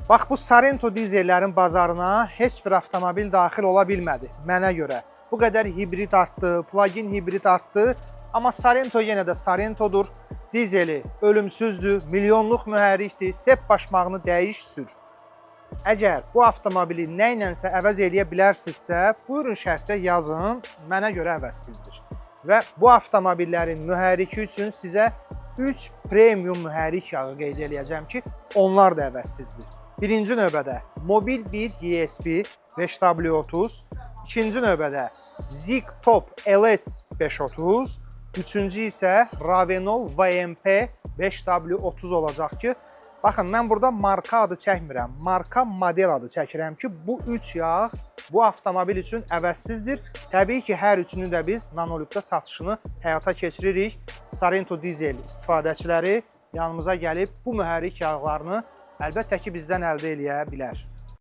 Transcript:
Bax, bu Sorento dizellərin bazarına heç bir avtomobil daxil ola bilmədi mənə görə. Bu qədər hibrid artdı, plug-in hibrid artdı. Amma Sorento yenə də Sorentodur. Dizeli ölümsüzdür, milyonluq mühərrikdir, sep başmağını dəyiş sür. Əgər bu avtomobili nə ilənsə əvəz eləyə bilərsinizsə, buyurun şərtdə yazın, mənə görə əvəzsizdir. Və bu avtomobillərin mühərriki üçün sizə 3 premium mühərrik yağı qeyd eləyəcəm ki, onlar da əvəzsizdir. Birinci növbədə Mobil 1 ESP 5W30, ikinci növbədə Zik Top LS 530, üçüncü isə Ravenol VMP 5W30 olacaq ki, baxın, mən burada marka adı çəkmirəm, marka model adı çəkirəm ki, bu 3 yağ bu avtomobil üçün əvəzsizdir. Təbii ki, hər üçünü də biz Nanolubda satışını həyata keçiririk. Sorento dizel istifadəçiləri yanımıza gəlib bu mühərrik yağlarını əlbəttə ki, bizdən əldə eləyə bilər.